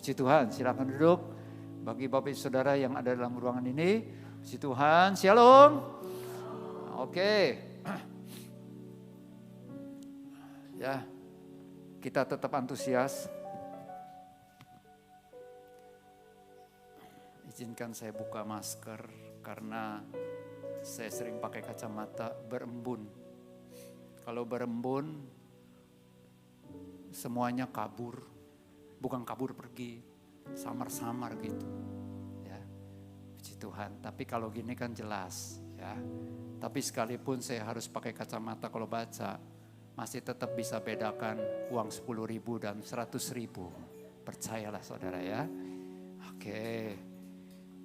Puji Tuhan, silakan duduk. Bagi Bapak Ibu Saudara yang ada dalam ruangan ini, puji Tuhan, shalom. Oke. Ya, kita tetap antusias. Izinkan saya buka masker karena saya sering pakai kacamata berembun. Kalau berembun, semuanya kabur. Bukan kabur pergi, samar-samar gitu. Ya, puji Tuhan. Tapi kalau gini kan jelas, ya. Tapi sekalipun saya harus pakai kacamata kalau baca, masih tetap bisa bedakan uang 10.000 dan 100.000. Percayalah saudara ya. Oke.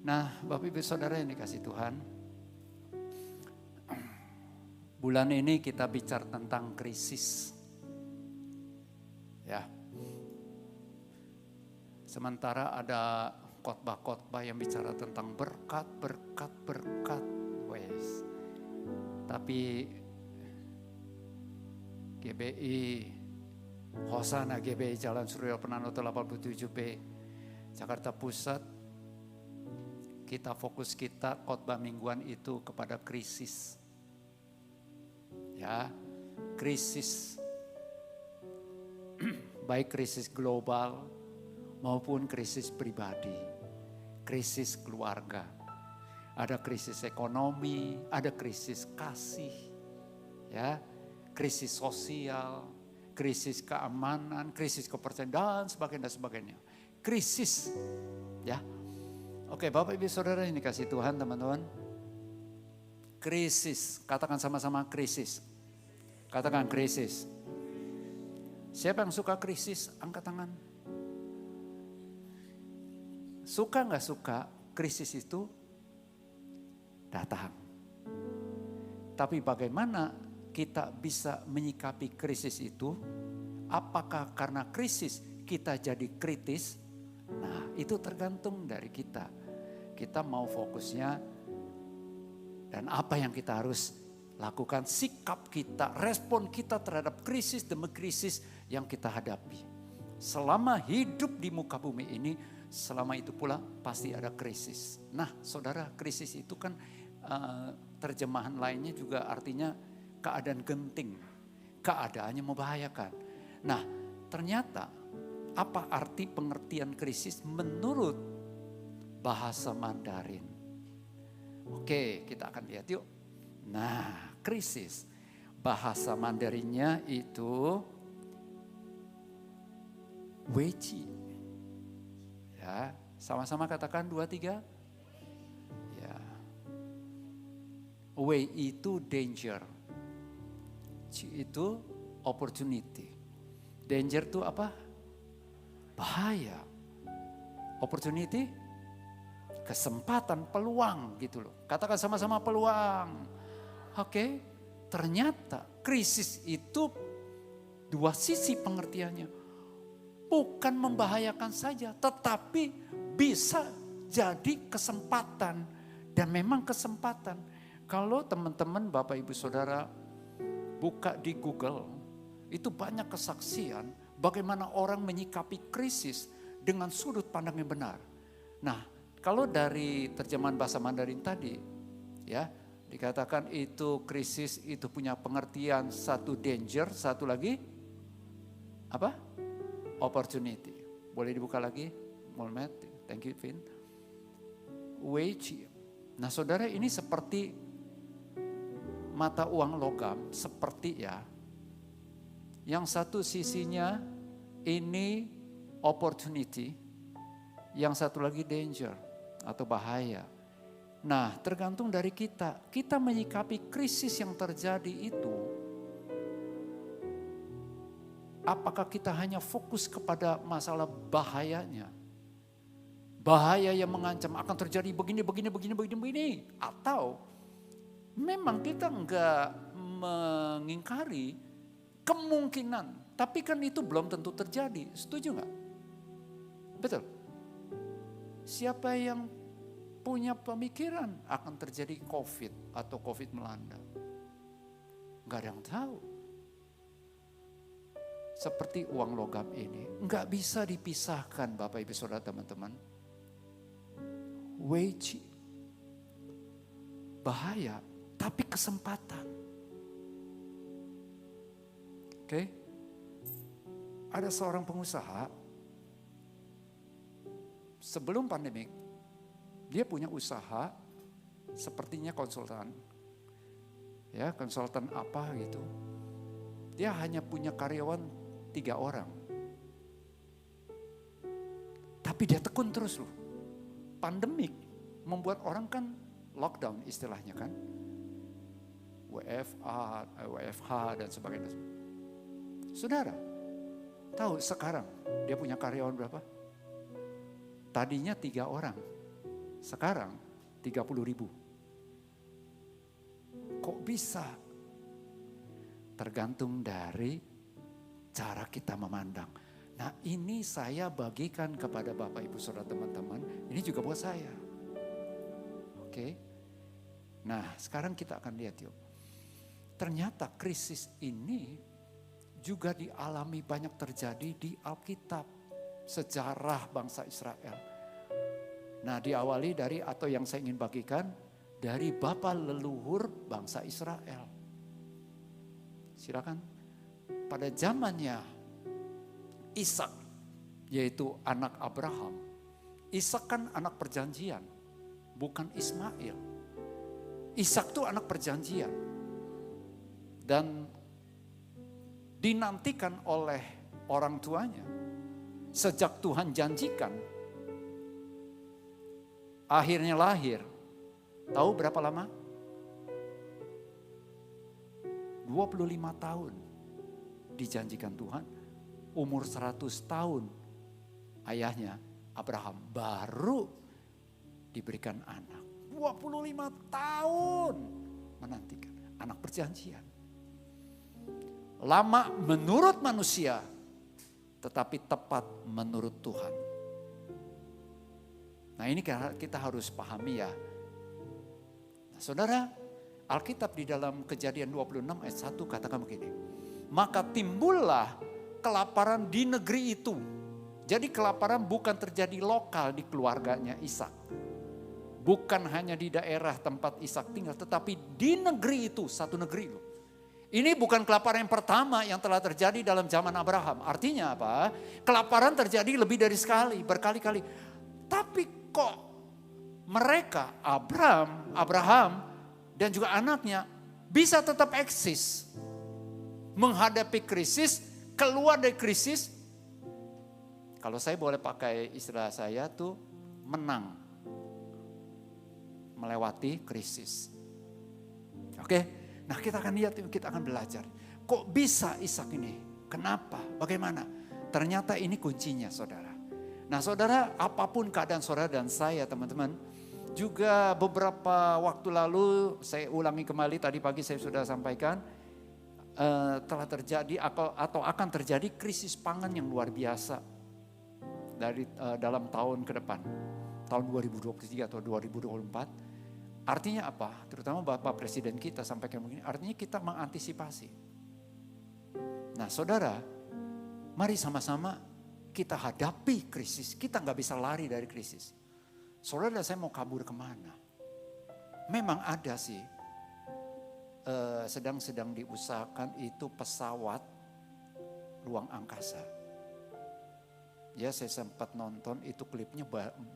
Nah, Bapak Ibu Saudara yang dikasih Tuhan, bulan ini kita bicara tentang krisis. Ya. Sementara ada khotbah-khotbah yang bicara tentang berkat. Wes. Tapi GBI, Hosana GBI Jalan Surya Pranoto 87B, Jakarta Pusat, fokus kita khotbah mingguan itu kepada krisis. Ya, krisis. Baik krisis global maupun krisis pribadi, krisis keluarga, ada krisis ekonomi, ada krisis kasih, ya, krisis sosial, krisis keamanan, krisis kepercayaan dan sebagainya. Krisis, ya. Oke, Bapak Ibu Saudara ini kasih Tuhan teman-teman. Krisis, katakan sama-sama krisis. Katakan krisis. Siapa yang suka krisis? Angkat tangan. Suka nggak suka, krisis itu datang. Tapi bagaimana kita bisa menyikapi krisis itu? Apakah karena krisis kita jadi kritis? Nah, itu tergantung dari kita. Kita mau fokusnya dan apa yang kita harus lakukan, sikap kita, respon kita terhadap krisis demi krisis yang kita hadapi. Selama hidup di muka bumi ini, selama itu pula pasti ada krisis. Nah saudara, krisis itu kan terjemahan lainnya juga artinya keadaan genting. Keadaannya membahayakan. Nah ternyata apa arti pengertian krisis menurut bahasa Mandarin? Oke, kita akan lihat yuk. Nah krisis, bahasa Mandarinnya itu Weiqi. Ya, sama-sama katakan 2, 3. Ya. Wei itu danger. Qi itu opportunity. Danger itu apa? Bahaya. Opportunity, kesempatan, peluang gitu loh. Katakan sama-sama peluang. Oke, ternyata krisis itu dua sisi pengertiannya. Bukan membahayakan saja, tetapi bisa jadi kesempatan. Dan memang kesempatan. Kalau teman-teman Bapak Ibu Saudara buka di Google, itu banyak kesaksian bagaimana orang menyikapi krisis dengan sudut pandang yang benar. Nah, kalau dari terjemahan bahasa Mandarin tadi, ya dikatakan itu krisis itu punya pengertian, satu danger, satu lagi apa? Opportunity. Boleh dibuka lagi? Molmet, thank you Vin. Weiqi. Nah saudara, ini seperti mata uang logam, seperti ya. Yang satu sisinya ini opportunity, yang satu lagi danger atau bahaya. Nah tergantung dari kita. Kita menyikapi krisis yang terjadi itu, apakah kita hanya fokus kepada masalah bahayanya? Bahaya yang mengancam akan terjadi begini. Atau memang kita enggak mengingkari kemungkinan. Tapi kan itu belum tentu terjadi. Setuju enggak? Betul. Siapa yang punya pemikiran akan terjadi COVID atau COVID melanda? Enggak ada yang tahu. seperti uang logam ini, enggak bisa dipisahkan Bapak Ibu Saudara teman-teman. Wage, bahaya, tapi kesempatan. Oke? Ada seorang pengusaha, sebelum pandemik, dia punya usaha, sepertinya konsultan. Ya, konsultan apa gitu. Dia hanya punya karyawan 3 orang. Tapi dia tekun terus loh. Pandemik membuat orang kan lockdown istilahnya kan. WFH dan sebagainya. Saudara, tahu sekarang dia punya karyawan berapa? Tadinya 3 orang, sekarang 30.000. Kok bisa? Tergantung dari cara kita memandang. Nah ini saya bagikan kepada Bapak Ibu Saudara teman-teman, ini juga buat saya. Oke. Nah sekarang kita akan lihat yuk. Ternyata krisis ini juga dialami banyak terjadi di Alkitab. Sejarah bangsa Israel. Nah diawali dari atau yang saya ingin bagikan dari bapa leluhur bangsa Israel. Silakan. Pada zamannya Ishak, yaitu anak Abraham. Ishak kan anak perjanjian, bukan Ismail. Ishak itu anak perjanjian. Dan dinantikan oleh orang tuanya. Sejak Tuhan janjikan, akhirnya lahir. Tahu berapa lama? 25 tahun dijanjikan Tuhan. Umur 100 tahun ayahnya Abraham baru diberikan anak. 25 tahun menantikan anak perjanjian. Lama menurut manusia, tetapi tepat menurut Tuhan. Nah ini kita harus pahami ya. Nah, saudara, Alkitab di dalam Kejadian 26 ayat 1 katakan begini. Maka timbullah kelaparan di negeri itu. Jadi kelaparan bukan terjadi lokal di keluarganya Ishak. Bukan hanya di daerah tempat Ishak tinggal, tetapi di negeri itu, satu negeri loh. Ini bukan kelaparan yang pertama yang telah terjadi dalam zaman Abraham. Artinya apa? Kelaparan terjadi lebih dari sekali, berkali-kali. Tapi kok mereka, Abraham dan juga anaknya bisa tetap eksis. Menghadapi krisis, keluar dari krisis. Kalau saya boleh pakai istilah saya tuh menang. Melewati krisis. Oke, nah kita akan lihat, kita akan belajar. Kok bisa Ishak ini? Kenapa? Bagaimana? Ternyata ini kuncinya saudara. Nah saudara, apapun keadaan saudara dan saya teman-teman. Juga beberapa waktu lalu, saya ulangi kembali tadi pagi saya sudah sampaikan. Telah terjadi atau akan terjadi krisis pangan yang luar biasa dari dalam tahun ke depan, tahun 2023 atau 2024. Artinya apa? Terutama Bapak Presiden kita sampaikan begini, artinya kita mengantisipasi. Nah saudara, mari sama-sama kita hadapi krisis. Kita nggak bisa lari dari krisis. Saudara, saya mau kabur kemana? Memang ada sih. Sedang diusahakan itu pesawat ruang angkasa. Ya saya sempat nonton itu klipnya,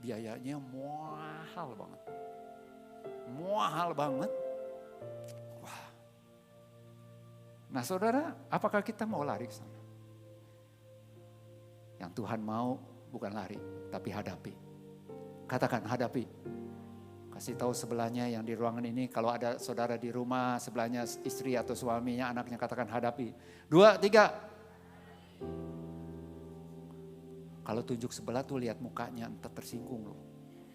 biayanya mahal banget. Mahal banget. Wah. Nah saudara, apakah kita mau lari ke sana? Yang Tuhan mau bukan lari, tapi hadapi. Katakan hadapi. Kasih tahu sebelahnya yang di ruangan ini, kalau ada saudara di rumah, sebelahnya istri atau suaminya, anaknya, katakan hadapi. 2, 3. Kalau tunjuk sebelah tuh lihat mukanya, entar tersinggung loh.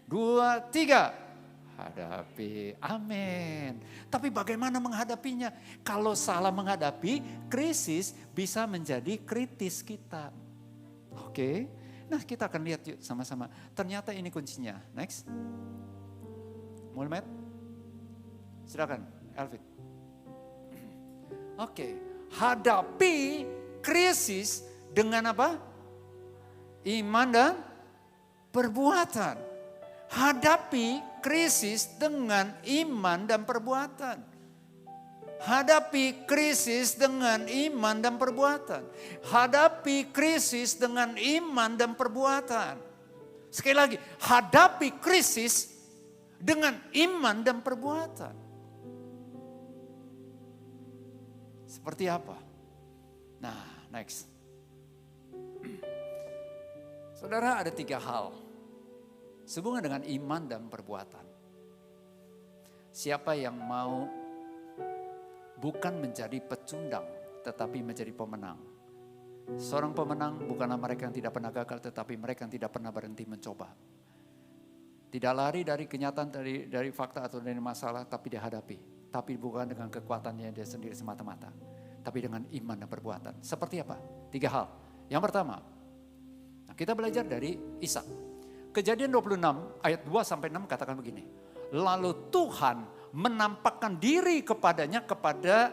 2, 3. Hadapi, amin. Tapi bagaimana menghadapinya? Kalau salah menghadapi, krisis bisa menjadi kritis kita. Oke, nah kita akan lihat yuk sama-sama. Ternyata ini kuncinya. Next. Mulmet, silakan, Elvin. Oke, hadapi krisis dengan apa? Iman dan perbuatan. Hadapi krisis dengan iman dan perbuatan. Hadapi krisis dengan iman dan perbuatan. Hadapi krisis dengan iman dan perbuatan. Sekali lagi, hadapi krisis dengan iman dan perbuatan. Seperti apa? Nah, next. Saudara, ada 3 hal sehubungan dengan iman dan perbuatan. Siapa yang mau bukan menjadi pecundang, tetapi menjadi pemenang. Seorang pemenang bukanlah mereka yang tidak pernah gagal, tetapi mereka yang tidak pernah berhenti mencoba. Tidak lari dari kenyataan, dari fakta atau dari masalah, tapi dihadapi. Tapi bukan dengan kekuatannya dia sendiri semata-mata, tapi dengan iman dan perbuatan. Seperti apa? 3 hal. Yang pertama, kita belajar dari Ishak. Kejadian 26 ayat 2-6 katakan begini. Lalu Tuhan menampakkan diri kepadanya kepada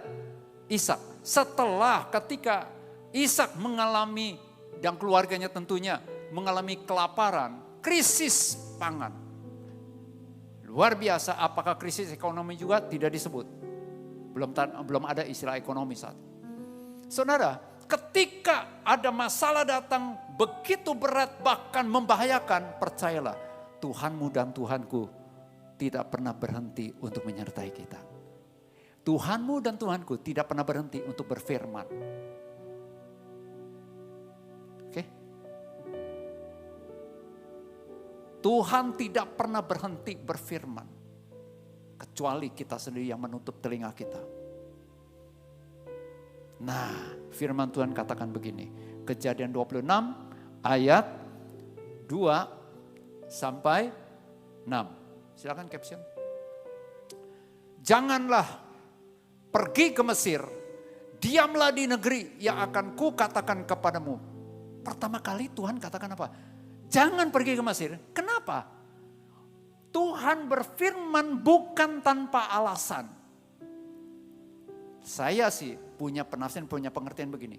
Ishak. Setelah ketika Ishak mengalami dan keluarganya tentunya mengalami kelaparan, krisis pangan. Luar biasa, apakah krisis ekonomi juga tidak disebut. Belum ada istilah ekonomi saat. Saudara, ketika ada masalah datang begitu berat bahkan membahayakan, percayalah Tuhanmu dan Tuhanku tidak pernah berhenti untuk menyertai kita. Tuhanmu dan Tuhanku tidak pernah berhenti untuk berfirman. Oke? Tuhan tidak pernah berhenti berfirman. Kecuali kita sendiri yang menutup telinga kita. Nah, firman Tuhan katakan begini. Kejadian 26 ayat 2-6. Silakan caption. Janganlah pergi ke Mesir. Diamlah di negeri yang akan kukatakan kepadamu. Pertama kali Tuhan katakan apa? Jangan pergi ke Mesir. Kenapa? Tuhan berfirman bukan tanpa alasan. Saya sih punya penafsiran, punya pengertian begini.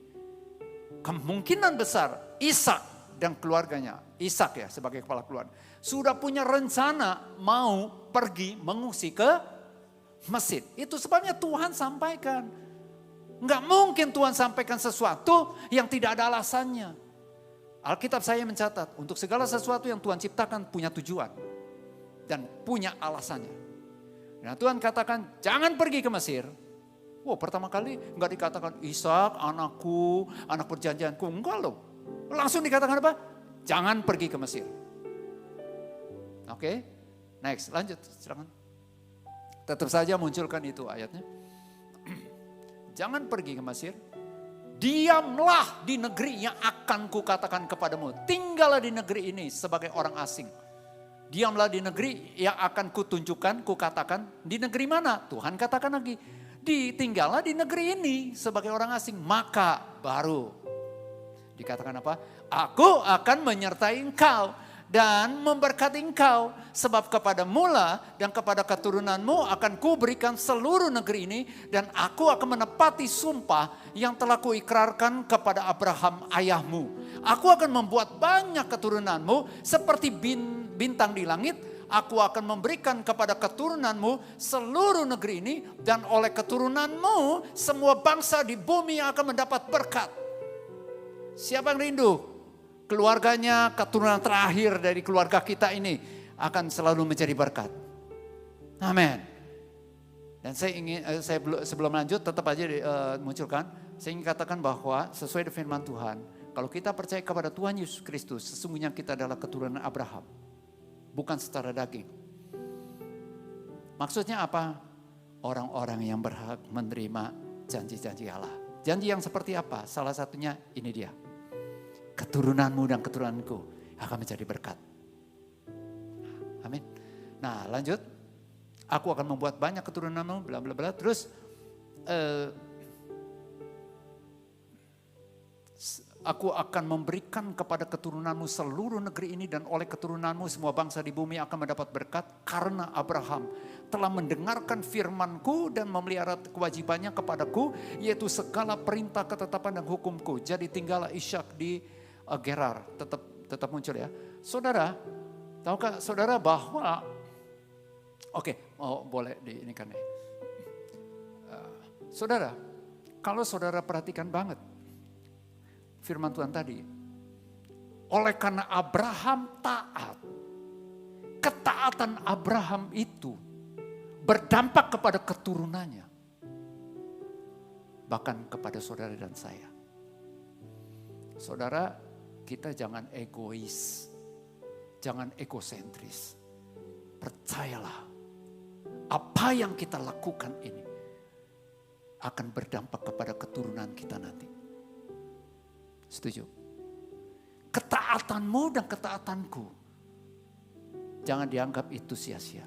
Kemungkinan besar Ishak dan keluarganya, Ishak ya sebagai kepala keluarga, sudah punya rencana mau pergi mengungsi ke Mesir. Itu sebabnya Tuhan sampaikan. Enggak mungkin Tuhan sampaikan sesuatu yang tidak ada alasannya. Alkitab saya mencatat, untuk segala sesuatu yang Tuhan ciptakan punya tujuan dan punya alasannya. Nah, Tuhan katakan jangan pergi ke Mesir. Wow, pertama kali enggak dikatakan Ishak anakku, anak perjanjianku. Enggak loh. Langsung dikatakan apa? Jangan pergi ke Mesir. Oke, next, lanjut, silakan. Tetap saja munculkan itu ayatnya. Jangan pergi ke Mesir. Diamlah di negeri yang akan kukatakan kepadamu. Tinggallah di negeri ini sebagai orang asing. Diamlah di negeri yang akan kutunjukkan, kukatakan. Di negeri mana? Tuhan katakan lagi. Tinggallah di negeri ini sebagai orang asing. Maka baru dikatakan apa? Aku akan menyertai engkau dan memberkati engkau, sebab kepada mula dan kepada keturunanmu akan kuberikan seluruh negeri ini, dan aku akan menepati sumpah yang telah kuikrarkan kepada Abraham ayahmu. Aku akan membuat banyak keturunanmu seperti bintang di langit. Aku akan memberikan kepada keturunanmu seluruh negeri ini, dan oleh keturunanmu semua bangsa di bumi akan mendapat berkat. Siapa yang rindu? Keluarganya, keturunan terakhir dari keluarga kita ini akan selalu menjadi berkat. Amin. Dan saya sebelum lanjut tetap aja munculkan, saya ingin katakan bahwa sesuai dengan firman Tuhan, kalau kita percaya kepada Tuhan Yesus Kristus, sesungguhnya kita adalah keturunan Abraham, bukan secara daging. Maksudnya apa? Orang-orang yang berhak menerima janji-janji Allah. Janji yang seperti apa? Salah satunya ini dia. Keturunanmu dan keturunanku akan menjadi berkat. Amin. Nah, lanjut. Aku akan membuat banyak keturunanmu, bla bla bla. Terus Aku akan memberikan kepada keturunanmu seluruh negeri ini dan oleh keturunanmu semua bangsa di bumi akan mendapat berkat karena Abraham telah mendengarkan firmanku dan memelihara kewajibannya kepadaku, yaitu segala perintah, ketetapan dan hukumku. Jadi tinggallah Ishak di Gerar, tetap muncul ya. Saudara, tahukah saudara bahwa boleh di ini kan ya. Saudara, kalau saudara perhatikan banget firman Tuhan tadi, oleh karena Abraham taat, ketaatan Abraham itu berdampak kepada keturunannya, bahkan kepada saudara dan saya. Saudara, kita jangan egois, jangan egosentris. Percayalah, apa yang kita lakukan ini akan berdampak kepada keturunan kita nanti. Setuju? Ketaatanmu dan ketaatanku jangan dianggap itu sia-sia.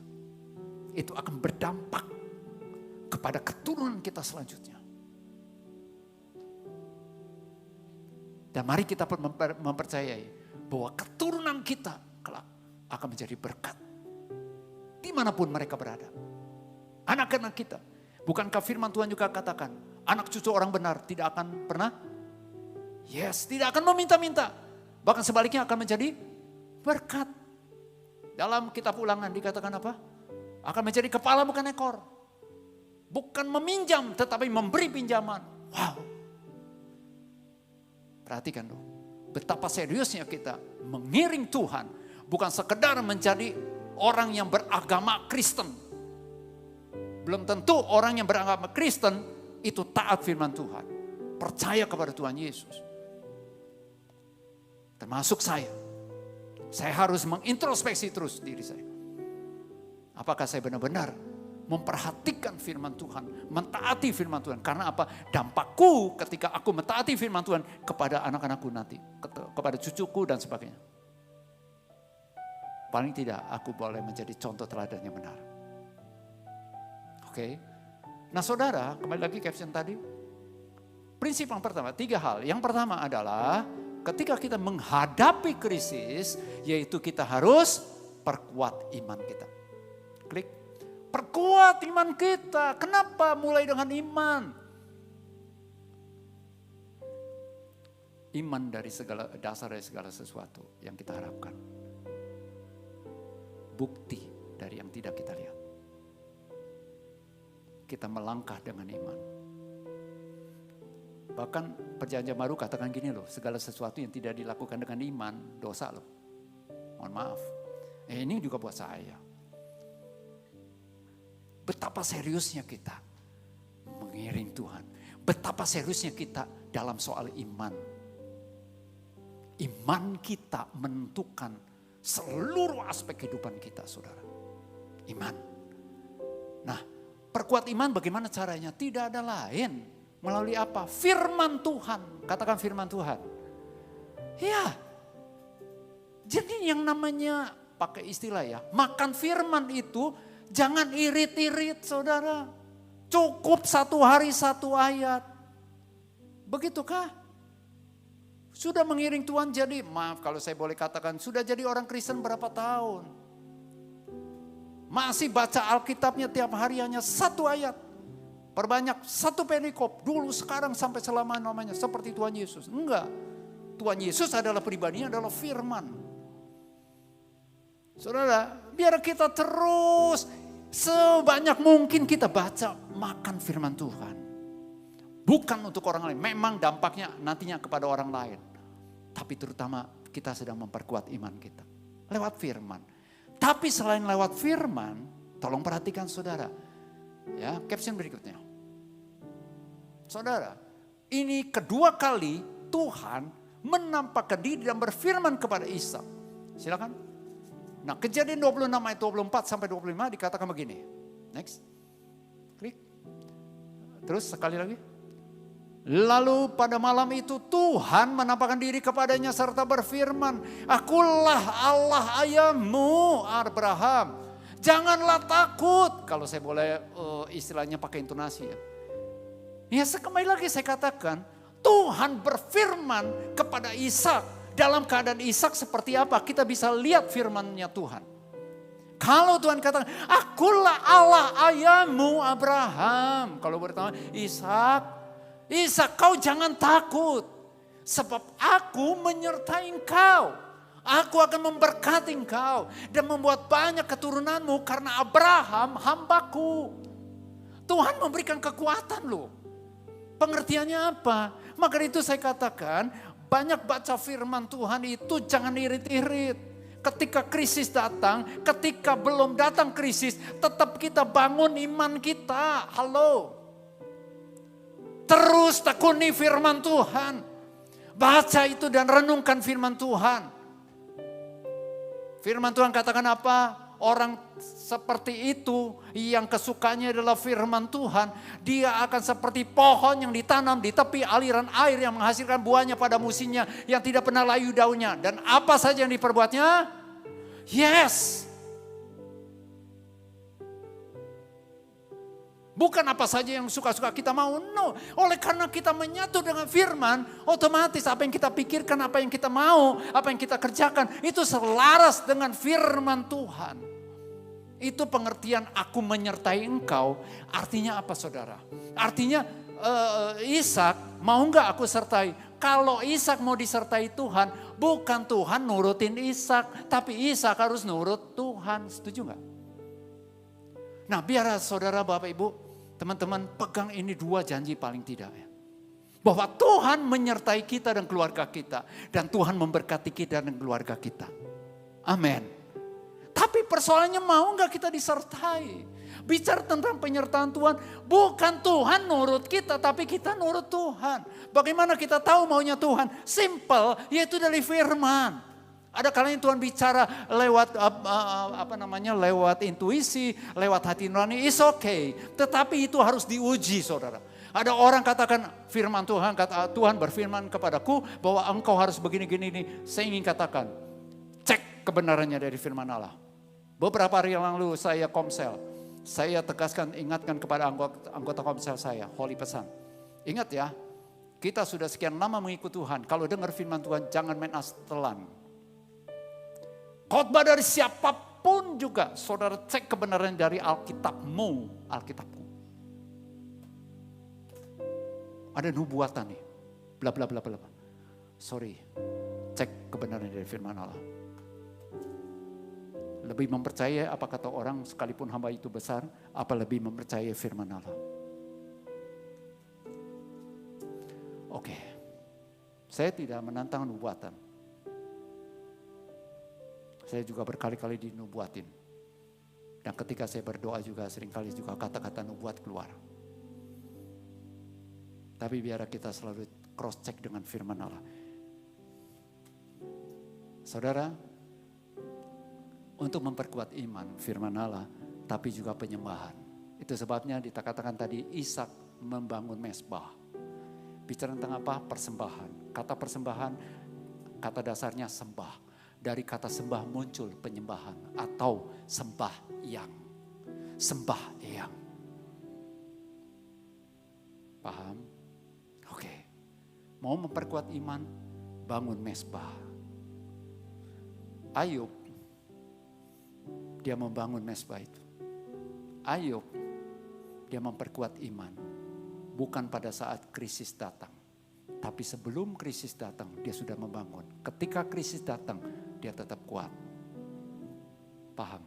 Itu akan berdampak kepada keturunan kita selanjutnya. Dan mari kita mempercayai bahwa keturunan kita kelak akan menjadi berkat dimanapun mereka berada. Anak-anak kita, bukankah firman Tuhan juga katakan, anak cucu orang benar tidak akan pernah tidak akan meminta-minta. Bahkan sebaliknya akan menjadi berkat. Dalam kitab Ulangan dikatakan apa? Akan menjadi kepala bukan ekor. Bukan meminjam tetapi memberi pinjaman. Wow. Perhatikan dong. Betapa seriusnya kita mengiring Tuhan. Bukan sekedar menjadi orang yang beragama Kristen. Belum tentu orang yang beragama Kristen itu taat firman Tuhan. Percaya kepada Tuhan Yesus. Termasuk saya. Saya harus mengintrospeksi terus diri saya. Apakah saya benar-benar memperhatikan firman Tuhan, mentaati firman Tuhan. Karena apa? Dampakku ketika aku mentaati firman Tuhan kepada anak-anakku nanti, kepada cucuku dan sebagainya. Paling tidak aku boleh menjadi contoh teladan yang benar. Oke. Nah saudara, kembali lagi caption tadi. Prinsip yang pertama, 3 hal. Yang pertama adalah ketika kita menghadapi krisis, yaitu kita harus perkuat iman kita. Klik. Perkuat iman kita. Kenapa? Mulai dengan iman. Iman dari segala dasar dari segala sesuatu yang kita harapkan. Bukti dari yang tidak kita lihat. Kita melangkah dengan iman. Bahkan perjanjian baru katakan gini loh, segala sesuatu yang tidak dilakukan dengan iman, dosa loh. Mohon maaf. Ini juga buat saya. Betapa seriusnya kita mengiring Tuhan. Betapa seriusnya kita dalam soal iman. Iman kita menentukan seluruh aspek kehidupan kita, saudara. Iman. Nah, perkuat iman bagaimana caranya? Tidak ada lain. Melalui apa? Firman Tuhan. Katakan firman Tuhan. Ya. Jadi yang namanya, pakai istilah ya, makan firman itu jangan irit-irit saudara. Cukup 1 hari 1 ayat. Begitukah? Sudah mengiring Tuhan jadi, maaf kalau saya boleh katakan, sudah jadi orang Kristen berapa tahun? Masih baca Alkitabnya tiap hari hanya 1 ayat. Perbanyak 1 perikop dulu sekarang sampai selama-lamanya seperti Tuhan Yesus. Enggak. Tuhan Yesus adalah pribadinya adalah firman. Saudara, biar kita terus sebanyak mungkin kita baca, makan firman Tuhan. Bukan untuk orang lain, memang dampaknya nantinya kepada orang lain. Tapi terutama kita sedang memperkuat iman kita. Lewat firman. Tapi selain lewat firman, tolong perhatikan saudara. Ya, caption berikutnya. Saudara, ini kedua kali Tuhan menampakkan diri dan berfirman kepada Ishak. Silakan. Nah, Kejadian 26 ayat 24 sampai 25 dikatakan begini. Next. Klik. Terus sekali lagi. Lalu pada malam itu Tuhan menampakkan diri kepadanya serta berfirman, "Akulah Allah ayahmu, Abraham. Janganlah takut." Kalau saya boleh istilahnya pakai intonasi ya. Ya kembali lagi saya katakan, Tuhan berfirman kepada Ishak. Dalam keadaan Ishak seperti apa? Kita bisa lihat firman-Nya Tuhan. Kalau Tuhan katakan, akulah Allah ayahmu Abraham. Kalau bertanya, Ishak kau jangan takut. Sebab aku menyertai engkau. Aku akan memberkati engkau. Dan membuat banyak keturunanmu karena Abraham hambaku. Tuhan memberikan kekuatan loh. Pengertiannya apa? Maka itu saya katakan, banyak baca firman Tuhan itu jangan irit-irit. Ketika krisis datang, ketika belum datang krisis, tetap kita bangun iman kita. Halo. Terus tekuni firman Tuhan. Baca itu dan renungkan firman Tuhan. Firman Tuhan katakan apa? Orang seperti itu yang kesukanya adalah firman Tuhan. Dia akan seperti pohon yang ditanam di tepi aliran air yang menghasilkan buahnya pada musimnya. Yang tidak pernah layu daunnya. Dan apa saja yang diperbuatnya? Yes. Bukan apa saja yang suka-suka kita mau. No. Oleh karena kita menyatu dengan firman. Otomatis apa yang kita pikirkan, apa yang kita mau, apa yang kita kerjakan. Itu selaras dengan firman Tuhan. Itu pengertian aku menyertai engkau. Artinya apa saudara? Artinya Ishak mau enggak aku sertai? Kalau Ishak mau disertai Tuhan. Bukan Tuhan nurutin Ishak. Tapi Ishak harus nurut Tuhan. Setuju enggak? Nah biar saudara Bapak Ibu. Teman-teman pegang ini 2 janji paling tidak ya. Bahwa Tuhan menyertai kita dan keluarga kita. Dan Tuhan memberkati kita dan keluarga kita. Amin. Tapi persoalannya mau gak kita disertai. Bicara tentang penyertaan Tuhan. Bukan Tuhan nurut kita tapi kita nurut Tuhan. Bagaimana kita tahu maunya Tuhan? Simple, yaitu dari firman. Ada kalanya Tuhan bicara lewat lewat intuisi, lewat hati nurani, is okay. Tetapi itu harus diuji saudara. Ada orang katakan firman Tuhan, kata Tuhan berfirman kepadaku bahwa engkau harus begini-gini. Saya ingin katakan, cek kebenarannya dari firman Allah. Beberapa hari yang lalu saya komsel. Saya tegaskan, ingatkan kepada anggota komsel saya, Holy pesan. Ingat ya, kita sudah sekian lama mengikut Tuhan. Kalau dengar firman Tuhan jangan main telan. Khotbah dari siapapun juga, saudara cek kebenaran dari Alkitabmu, Alkitabku. Ada nubuatan nih, bla bla bla bla. Sorry, cek kebenaran dari firman Allah. Lebih mempercayai apa kata orang sekalipun hamba itu besar, apa lebih mempercayai firman Allah. Oke, saya tidak menantang nubuatan. Saya juga berkali-kali dinubuatin. Dan ketika saya berdoa juga seringkali juga kata-kata nubuat keluar. Tapi biar kita selalu cross check dengan firman Allah. Saudara, untuk memperkuat iman firman Allah, tapi juga penyembahan. Itu sebabnya dikatakan tadi Ishak membangun mezbah. Bicara tentang apa? Persembahan. Kata persembahan, kata dasarnya sembah. Dari kata sembah muncul penyembahan atau sembahyang. Sembahyang. Paham? Oke. Mau memperkuat iman, bangun mezbah. Ayub, dia membangun mezbah itu. Ayub, dia memperkuat iman. Bukan pada saat krisis datang. Tapi sebelum krisis datang, dia sudah membangun. Ketika krisis datang, dia tetap kuat. Paham?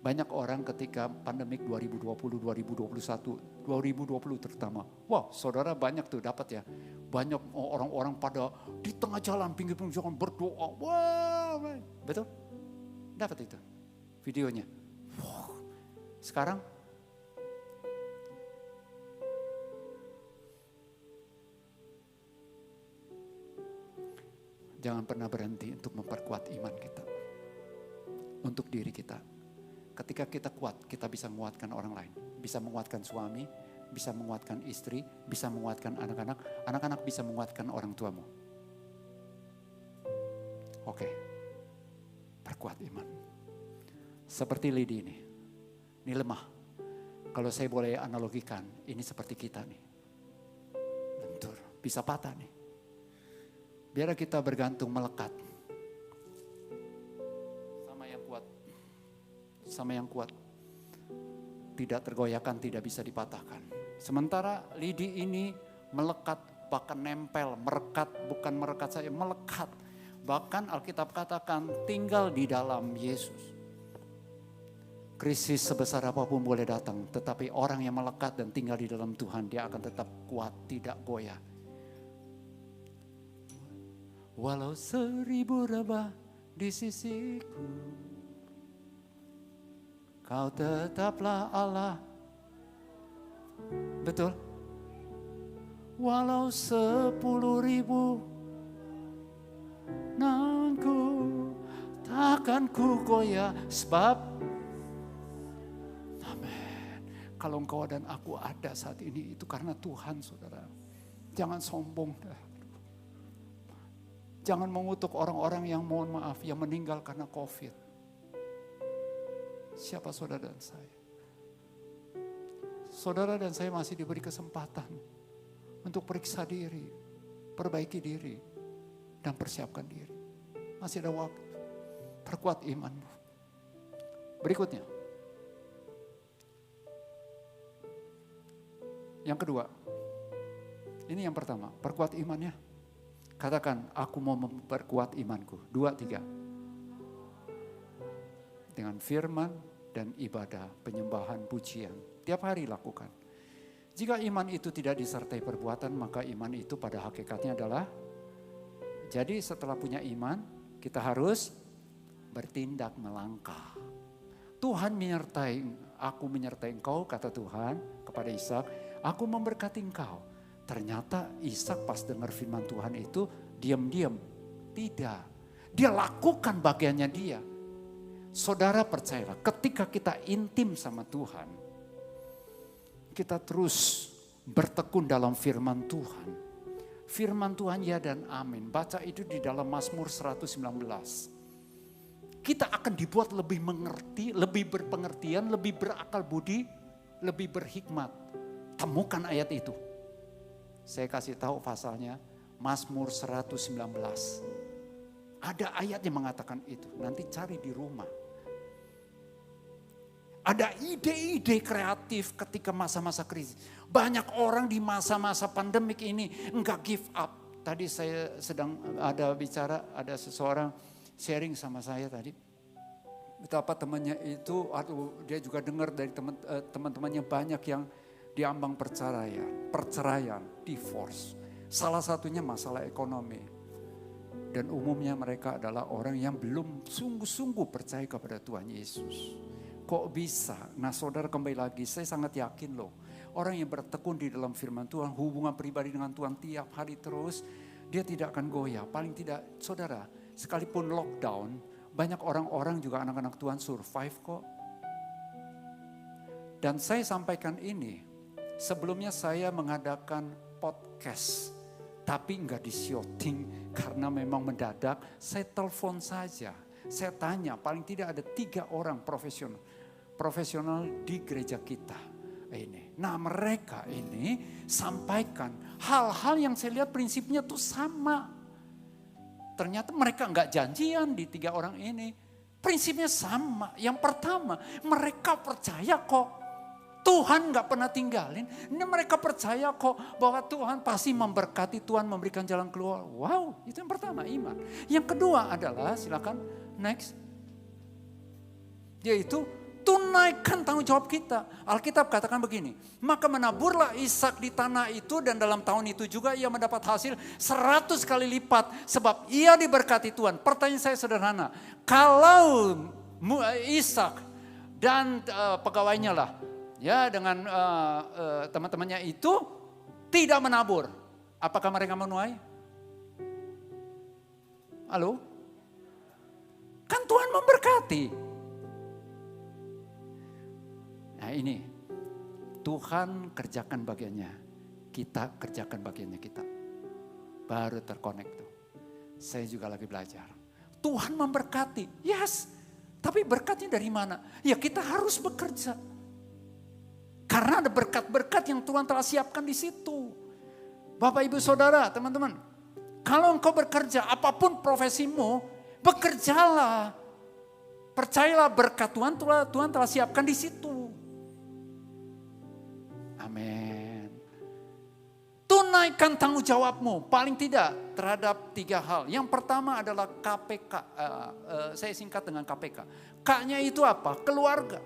Banyak orang ketika pandemik 2020, 2021, 2020 terutama. Wah, saudara banyak tuh dapat ya. Banyak orang-orang pada di tengah jalan, pinggir-pinggir jalan berdoa. Wah, betul? Dapat itu videonya. Wow. Sekarang jangan pernah berhenti untuk memperkuat iman kita. Untuk diri kita. Ketika kita kuat, kita bisa menguatkan orang lain. Bisa menguatkan suami, bisa menguatkan istri, bisa menguatkan anak-anak. Anak-anak bisa menguatkan orang tuamu. Oke. Perkuat iman. Seperti Lidi ini. Ini lemah. Kalau saya boleh analogikan, ini seperti kita nih. bisa patah nih. Biar kita bergantung melekat. Sama yang kuat. Tidak tergoyahkan, tidak bisa dipatahkan. Sementara lidi ini melekat, bahkan nempel, merekat, bukan merekat saja, melekat. Bahkan Alkitab katakan tinggal di dalam Yesus. Krisis sebesar apapun boleh datang, tetapi orang yang melekat dan tinggal di dalam Tuhan, dia akan tetap kuat, tidak goyah. Walau 1000 rebah di sisiku, Kau tetaplah Allah. Betul? Walau 10.000 nanku, takkan ku goyah sebab. Amin. Kalau engkau dan aku ada saat ini, itu karena Tuhan, saudara. Jangan sombong. Jangan mengutuk orang-orang yang mohon maaf, yang meninggal karena COVID. Siapa saudara dan saya? Saudara dan saya masih diberi kesempatan untuk periksa diri, perbaiki diri, dan persiapkan diri. Masih ada waktu. Perkuat imanmu. Berikutnya. Yang kedua. Ini yang pertama, perkuat imannya. Katakan, aku mau memperkuat imanku. 2, 3. Dengan firman dan ibadah, penyembahan, pujian. Tiap hari lakukan. Jika iman itu tidak disertai perbuatan, maka iman itu pada hakikatnya adalah. Jadi setelah punya iman, kita harus bertindak melangkah. Tuhan menyertai, aku menyertai engkau, kata Tuhan kepada Ishak, aku memberkati engkau. Ternyata Ishak pas dengar firman Tuhan itu, diam-diam. Tidak. Dia lakukan bagiannya dia. Saudara percayalah, ketika kita intim sama Tuhan, kita terus bertekun dalam firman Tuhan. Firman Tuhan ya dan amin. Baca itu di dalam Mazmur 119. Kita akan dibuat lebih mengerti, lebih berpengertian, lebih berakal budi, lebih berhikmat. Temukan ayat itu. Saya kasih tahu pasalnya, Mazmur 119. Ada ayat yang mengatakan itu, nanti cari di rumah. Ada ide-ide kreatif ketika masa-masa krisis. Banyak orang di masa-masa pandemik ini enggak give up. Tadi saya sedang ada bicara, ada seseorang sharing sama saya tadi. Betapa temannya itu, dia juga dengar dari teman-temannya banyak yang diambang perceraian, divorce. Salah satunya masalah ekonomi. Dan umumnya mereka adalah orang yang belum sungguh-sungguh percaya kepada Tuhan Yesus. Kok bisa? Nah saudara kembali lagi, saya sangat yakin loh. Orang yang bertekun di dalam firman Tuhan, hubungan pribadi dengan Tuhan tiap hari terus, dia tidak akan goyah. Paling tidak, saudara, sekalipun lockdown, banyak orang-orang juga anak-anak Tuhan survive kok. Dan saya sampaikan ini, sebelumnya saya mengadakan podcast. Tapi enggak di-shooting karena memang mendadak, saya telepon saja. Saya tanya, paling tidak ada 3 orang profesional di gereja kita ini. Nah mereka ini sampaikan hal-hal yang saya lihat prinsipnya tuh sama. Ternyata mereka enggak janjian di 3 orang ini. Prinsipnya sama. Yang pertama, mereka percaya kok Tuhan enggak pernah tinggalin. Ini mereka percaya kok bahwa Tuhan pasti memberkati, Tuhan memberikan jalan keluar. Wow, itu yang pertama, iman. Yang kedua adalah, silakan next. Yaitu tunaikan tanggung jawab kita. Alkitab katakan begini, maka menaburlah Ishak di tanah itu dan dalam tahun itu juga ia mendapat hasil 100 kali lipat sebab ia diberkati Tuhan. Pertanyaan saya sederhana, kalau Ishak dan pegawainya lah, ya dengan teman-temannya itu tidak menabur, apakah mereka menuai? Halo? Kan Tuhan memberkati. Nah ini, Tuhan kerjakan bagiannya, kita kerjakan bagiannya kita. Baru terkonek tuh. Saya juga lagi belajar. Tuhan memberkati, yes. Tapi berkatnya dari mana? Ya kita harus bekerja. Karena ada berkat-berkat yang Tuhan telah siapkan di situ. Bapak, Ibu, Saudara, teman-teman. Kalau engkau bekerja, apapun profesimu, bekerjalah. Percayalah berkat Tuhan telah siapkan di situ. Amin. Tunaikan tanggung jawabmu, paling tidak terhadap 3 hal. Yang pertama adalah KPK, saya singkat dengan KPK. K-nya itu apa? Keluarga.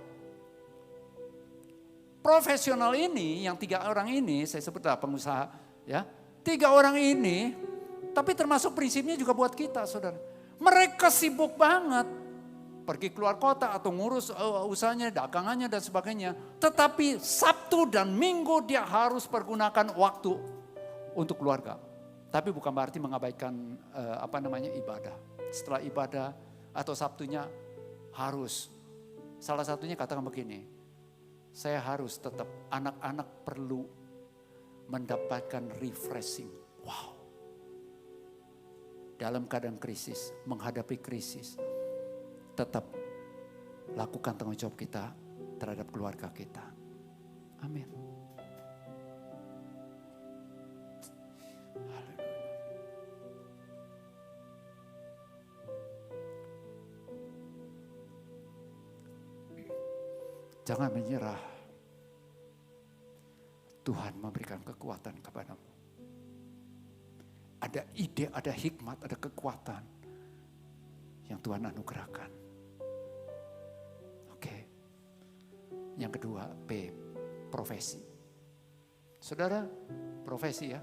Profesional ini, yang 3 orang ini, saya sebutlah pengusaha, ya. 3 orang ini, tapi termasuk prinsipnya juga buat kita, saudara. Mereka sibuk banget, pergi keluar kota atau ngurus usahanya, dagangannya dan sebagainya. Tetapi Sabtu dan Minggu dia harus pergunakan waktu untuk keluarga. Tapi bukan berarti mengabaikan ibadah. Setelah ibadah atau Sabtunya harus. Salah satunya katakan begini, saya harus tetap, anak-anak perlu mendapatkan refreshing. Wow. Dalam keadaan krisis, menghadapi krisis, tetap lakukan tanggung jawab kita terhadap keluarga kita. Amin. Jangan menyerah. Tuhan memberikan kekuatan kepadamu. Ada ide, ada hikmat, ada kekuatan yang Tuhan anugerahkan. Oke. Yang kedua, P, profesi. Saudara, profesi ya.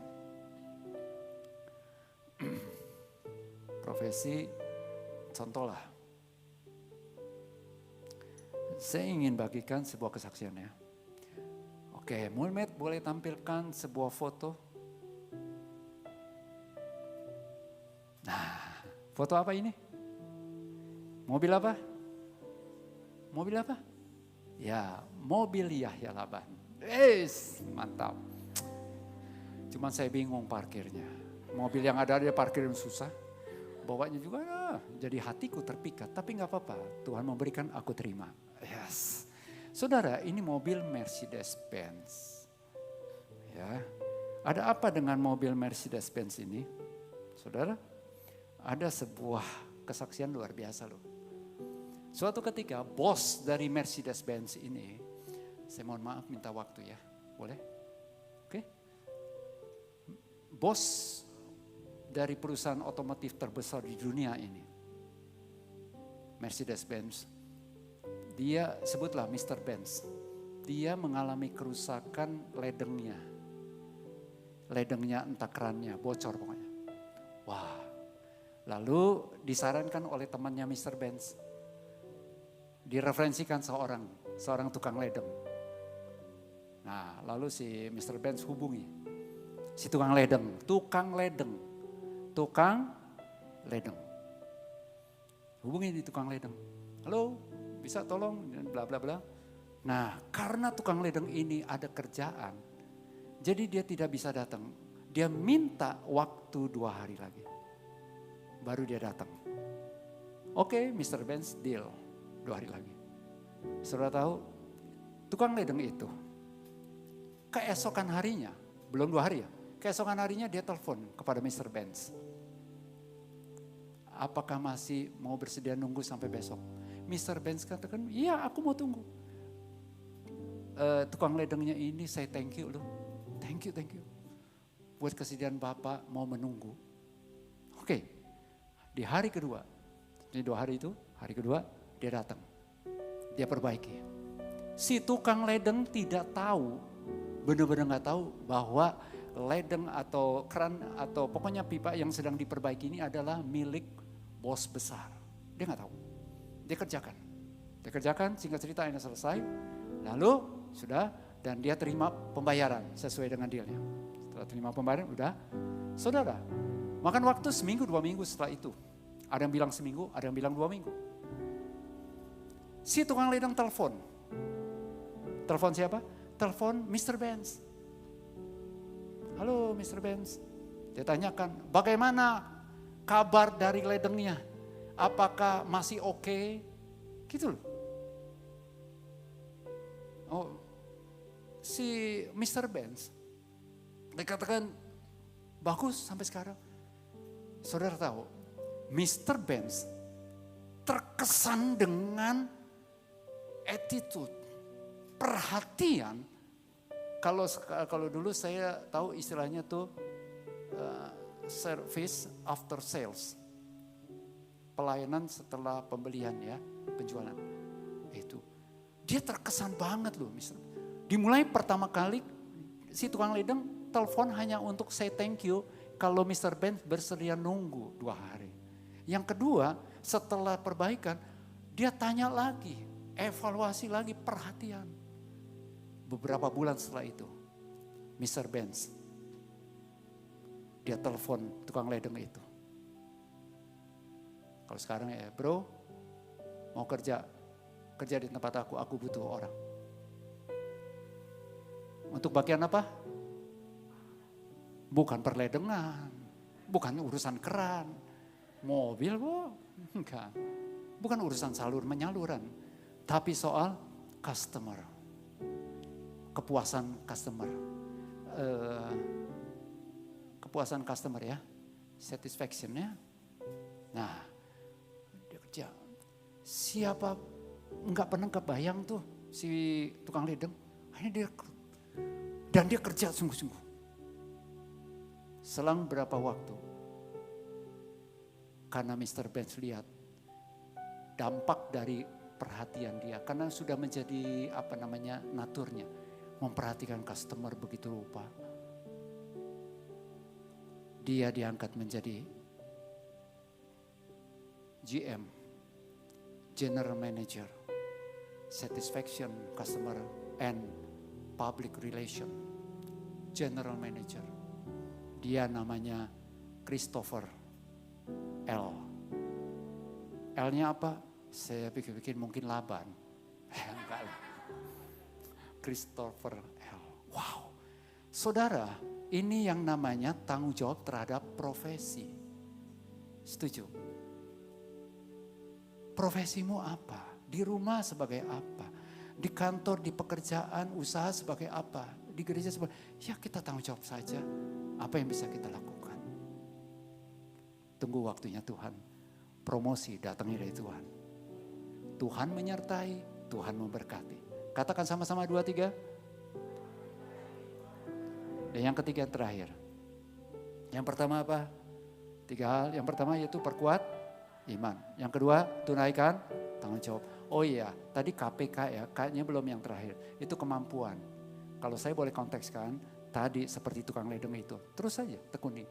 Profesi, contohlah. Saya ingin bagikan sebuah kesaksian ya. Oke, Mulmet boleh tampilkan sebuah foto. Nah, foto apa ini? Mobil apa? Mobil apa? Ya, mobil Yahya Laban. Mantap. Cuman saya bingung parkirnya. Mobil yang ada dia parkirin susah. Bawanya juga jadi hatiku terpikat. Tapi gak apa-apa, Tuhan memberikan, aku terima. Yes. Saudara, ini mobil Mercedes-Benz. Ya. Ada apa dengan mobil Mercedes-Benz ini? Saudara, ada sebuah kesaksian luar biasa loh. Suatu ketika bos dari Mercedes-Benz ini, saya mohon maaf minta waktu ya, boleh? Oke. Bos dari perusahaan otomotif terbesar di dunia ini, Mercedes-Benz, dia sebutlah Mr. Benz, dia mengalami kerusakan ledengnya. Ledengnya entah kerannya, bocor pokoknya. Wah, lalu disarankan oleh temannya Mr. Benz, direferensikan seorang tukang ledeng. Nah, lalu si Mr. Benz hubungi si tukang ledeng. Hubungi di tukang ledeng. Halo, bisa tolong bla bla bla. Nah, karena tukang ledeng ini ada kerjaan, jadi dia tidak bisa datang. Dia minta waktu 2 hari lagi. Baru dia datang. Oke, Mr. Benz deal 2 hari lagi. Saudara tahu, tukang ledeng itu keesokan harinya, belum 2 hari ya, keesokan harinya dia telepon kepada Mr. Benz. Apakah masih mau bersedia nunggu sampai besok? Mr. Benz katakan, iya aku mau tunggu. Tukang ledengnya ini saya thank you loh. Thank you. Buat kesediaan Bapak mau menunggu. Oke, di hari kedua, ini 2 hari itu, hari kedua dia datang. Dia perbaiki. Si tukang ledeng tidak tahu, benar-benar gak tahu bahwa ledeng atau keran atau pokoknya pipa yang sedang diperbaiki ini adalah milik bos besar. Dia gak tahu. Dia kerjakan, singkat cerita ini selesai. Lalu sudah, dan dia terima pembayaran sesuai dengan dealnya. Setelah terima pembayaran udah. Saudara, makan waktu seminggu 2 minggu setelah itu. Ada yang bilang seminggu, ada yang bilang 2 minggu. Si tukang ledeng telepon. Telepon siapa? Telepon Mr. Benz. Halo Mr. Benz. Dia tanyakan, bagaimana kabar dari ledengnya? Apakah masih oke? Gitu loh. Oh, si Mr. Benz, dia katakan, Bagus sampai sekarang. Saudara tahu, Mr. Benz terkesan dengan attitude, perhatian. Kalau dulu saya tahu istilahnya tuh service after sales. Pelayanan setelah pembelian ya, penjualan. Itu. Dia terkesan banget loh misalnya. Dimulai pertama kali si tukang ledeng telepon hanya untuk say thank you kalau Mr. Benz bersedia nunggu 2 hari. Yang kedua, setelah perbaikan, dia tanya lagi, evaluasi lagi, perhatian. Beberapa bulan setelah itu, Mr. Benz, dia telepon tukang ledeng itu. Kalau sekarang ya, bro, mau kerja di tempat aku butuh orang. Untuk bagian apa? Bukan perledengan, bukan urusan keran, mobil enggak. Bukan urusan salur menyaluran, tapi soal customer, kepuasan customer, ya, satisfaction-nya. Nah, dia kerja. Siapa enggak pernah kebayang tuh si tukang ledeng, akhirnya dia kerja sungguh-sungguh. Selang berapa waktu, karena Mr. Benz lihat dampak dari perhatian dia, karena sudah menjadi naturnya, memperhatikan customer begitu rupa. Dia diangkat menjadi GM, General Manager, Satisfaction Customer and Public Relation, General Manager. Dia namanya Christopher L. L-nya apa? Saya pikir-pikir mungkin Laban. Enggak lah. Christopher L. Wow. Saudara, ini yang namanya tanggung jawab terhadap profesi. Setuju? Profesimu apa? Di rumah sebagai apa? Di kantor, di pekerjaan, usaha sebagai apa? Di gereja sebagai, ya kita tanggung jawab saja. Apa yang bisa kita lakukan? Tunggu waktunya Tuhan. Promosi datangnya dari Tuhan. Tuhan menyertai, Tuhan memberkati. Katakan sama-sama 2, 3. Dan yang ketiga terakhir. Yang pertama apa? 3 hal. Yang pertama yaitu perkuat iman. Yang kedua tunaikan tanggung jawab. Oh iya, tadi KPK ya, kayaknya belum yang terakhir. Itu kemampuan. Kalau saya boleh kontekskan, tadi seperti tukang ledeng itu. Terus saja tekuni.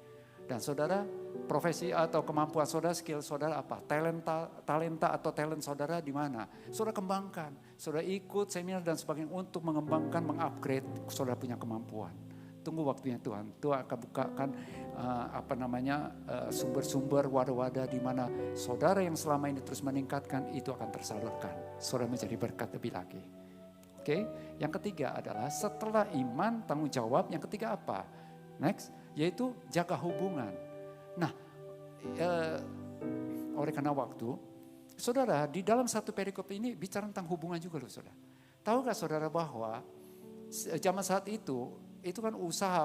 Dan saudara, profesi atau kemampuan saudara, skill saudara apa? Talenta atau talent saudara di mana? Saudara kembangkan. Saudara ikut seminar dan sebagainya untuk mengembangkan, mengupgrade saudara punya kemampuan. Tunggu waktunya Tuhan. Tuhan akan bukakan sumber-sumber, wadah-wadah di mana saudara yang selama ini terus meningkatkan itu akan tersalurkan. Saudara menjadi berkat lebih lagi. Oke, yang ketiga adalah setelah iman tanggung jawab, yang ketiga apa? Next, yaitu jaga hubungan. Nah, oleh karena waktu, saudara di dalam satu perikop ini bicara tentang hubungan juga loh saudara. Tahukah saudara bahwa zaman saat itu kan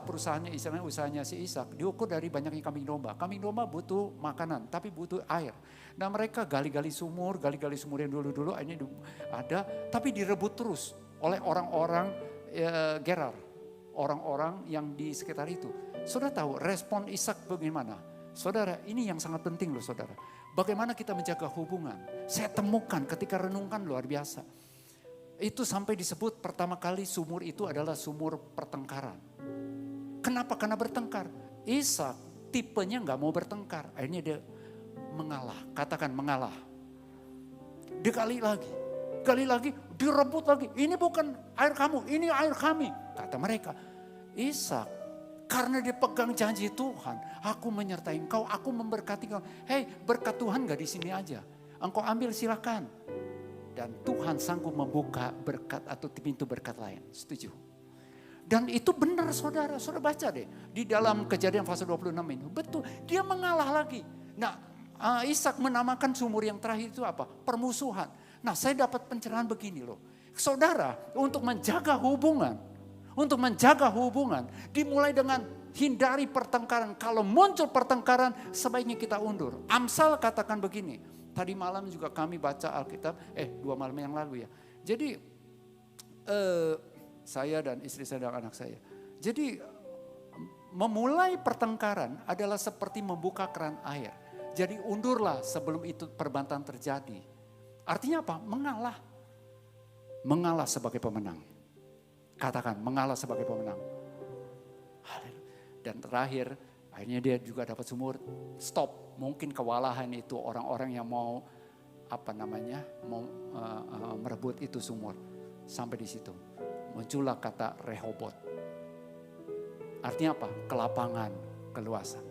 perusahaannya istilahnya usahanya si Ishak diukur dari banyaknya kambing domba. Kambing domba butuh makanan tapi butuh air. Nah mereka gali-gali sumur yang dulu-dulu ini ada tapi direbut terus oleh orang-orang Gerar, orang-orang yang di sekitar itu. Saudara tahu respon Ishak bagaimana? Saudara, ini yang sangat penting loh saudara. Bagaimana kita menjaga hubungan? Saya temukan ketika renungkan luar biasa. Itu sampai disebut pertama kali sumur itu adalah sumur pertengkaran. Kenapa? Karena bertengkar. Ishak tipenya gak mau bertengkar. Akhirnya dia mengalah. Katakan mengalah. Dia gali lagi, direbut lagi. Ini bukan air kamu, ini air kami. Kata mereka, Ishak, karena dia pegang janji Tuhan, aku menyertai engkau, aku memberkati engkau. Hei, berkat Tuhan gak di sini aja. Engkau ambil silakan. Dan Tuhan sanggup membuka berkat atau pintu berkat lain. Setuju? Dan itu benar saudara baca deh. Di dalam Kejadian pasal 26 ini. Betul, dia mengalah lagi. Nah, Ishak menamakan sumur yang terakhir itu apa? Permusuhan. Nah, saya dapat pencerahan begini loh. Saudara, untuk menjaga hubungan dimulai dengan hindari pertengkaran. Kalau muncul pertengkaran, sebaiknya kita undur. Amsal katakan begini, tadi malam juga kami baca Alkitab, 2 malam yang lalu ya. Jadi saya dan istri saya dan anak saya. Jadi memulai pertengkaran adalah seperti membuka keran air. Jadi undurlah sebelum itu perbantahan terjadi. Artinya apa? Mengalah. Mengalah sebagai pemenang. Katakan, mengalah sebagai pemenang. Dan terakhir, akhirnya dia juga dapat sumur. Stop. Mungkin kewalahan itu orang-orang yang mau merebut itu sumur. Sampai di situ. Muncullah kata Rehobot. Artinya apa? Kelapangan, keluasan.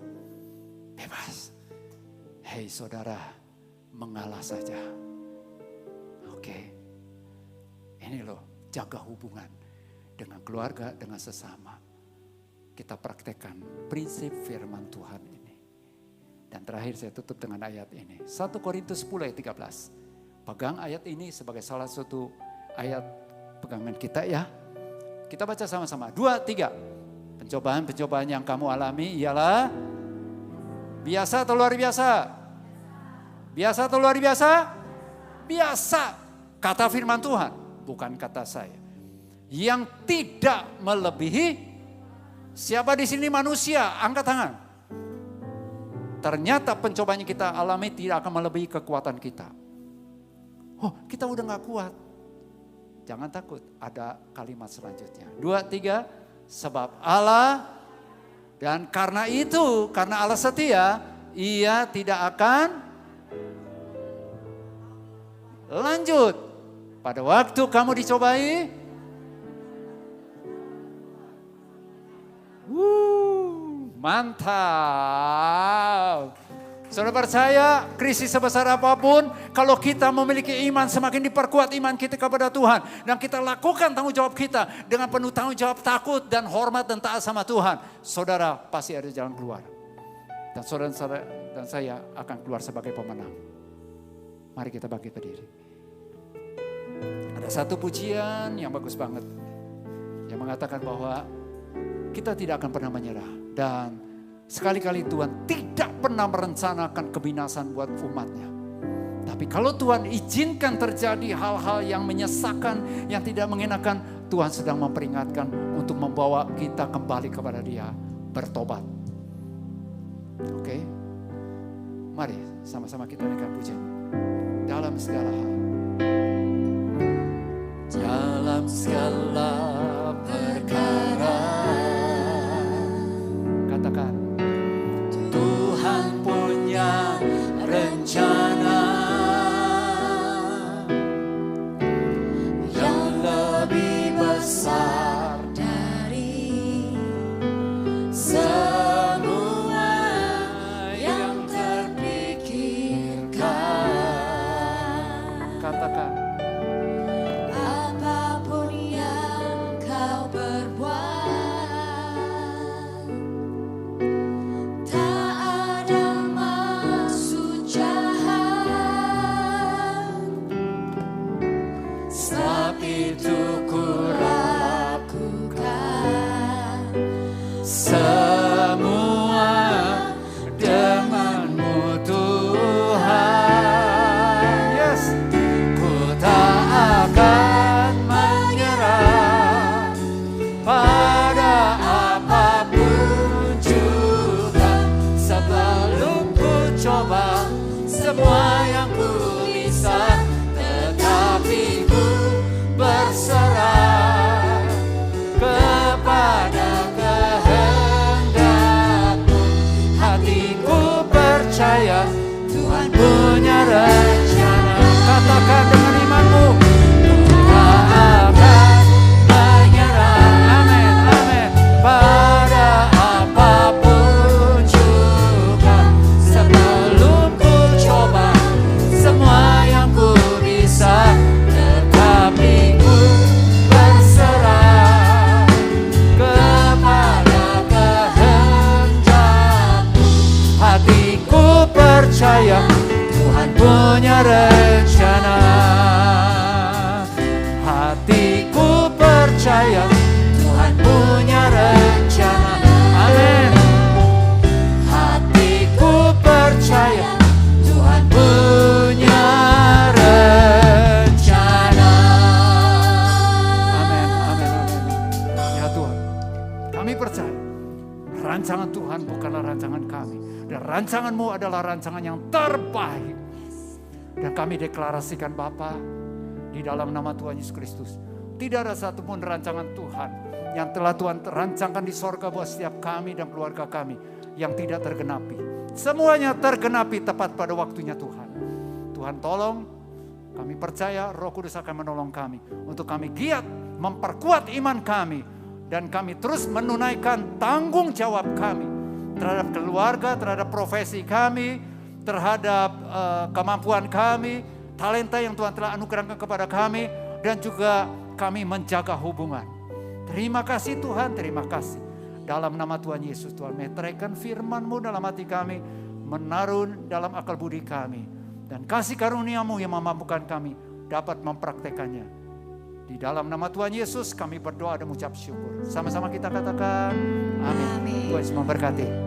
Bebas. Hei saudara, mengalah saja. Oke. Ini loh, jaga hubungan dengan keluarga, dengan sesama. Kita praktekkan prinsip firman Tuhan ini. Dan terakhir saya tutup dengan ayat ini. 1 Korintus 10 ayat 13. Pegang ayat ini sebagai salah satu ayat pegangan kita ya. Kita baca sama-sama. 2, 3. Pencobaan-pencobaan yang kamu alami ialah biasa atau luar biasa? Biasa atau luar biasa? Biasa. Kata firman Tuhan, bukan kata saya. Yang tidak melebihi, siapa di sini manusia? Angkat tangan. Ternyata pencobaan yang kita alami tidak akan melebihi kekuatan kita. Oh, kita udah gak kuat. Jangan takut, ada kalimat selanjutnya. 2, 3. Sebab Allah, dan karena itu, karena Allah setia, Ia tidak akan lanjut. Pada waktu kamu dicobai, mantap. Saudara percaya, krisis sebesar apapun, kalau kita memiliki iman, semakin diperkuat iman kita kepada Tuhan. Dan kita lakukan tanggung jawab kita dengan penuh tanggung jawab, takut dan hormat dan taat sama Tuhan. Saudara pasti ada jalan keluar. Dan saudara dan saya akan keluar sebagai pemenang. Mari kita bangkit berdiri. Ada satu pujian yang bagus banget. Yang mengatakan bahwa kita tidak akan pernah menyerah. Dan sekali-kali Tuhan tidak pernah merencanakan kebinasan buat umatnya. Tapi kalau Tuhan izinkan terjadi hal-hal yang menyesakan, yang tidak mengenakan, Tuhan sedang memperingatkan untuk membawa kita kembali kepada Dia, bertobat. Oke? Mari sama-sama kita naikkan pujian. Dalam segala hal. Dalam segala perkara. Katakan. Tuhan punya rencana yang lebih besar dari semua yang terpikirkan. Katakan. Apapun yang kau berbuat, itu ku lakukan semua denganmu Tuhan. Yes. Ku tak akan menyerah pada apapun juga, sebelum ku coba semua yang ku bisa, tetapi ku bersama rancangan-Mu adalah rancangan yang terbaik. Dan kami deklarasikan Bapa, di dalam nama Tuhan Yesus Kristus, tidak ada satupun rancangan Tuhan yang telah Tuhan rancangkan di sorga buat setiap kami dan keluarga kami yang tidak tergenapi. Semuanya tergenapi tepat pada waktunya Tuhan. Tuhan tolong, kami percaya Roh Kudus akan menolong kami untuk kami giat memperkuat iman kami, dan kami terus menunaikan tanggung jawab kami terhadap keluarga, terhadap profesi kami, terhadap kemampuan kami, talenta yang Tuhan telah anugerahkan kepada kami, dan juga kami menjaga hubungan. Terima kasih Tuhan, terima kasih. Dalam nama Tuhan Yesus, Tuhan meteraikan firman-Mu dalam hati kami, menaruh dalam akal budi kami, dan kasih karunia-Mu yang memampukan kami dapat mempraktekannya. Di dalam nama Tuhan Yesus kami berdoa dan mengucap syukur. Sama-sama kita katakan amin. Tuhan Yesus memberkati.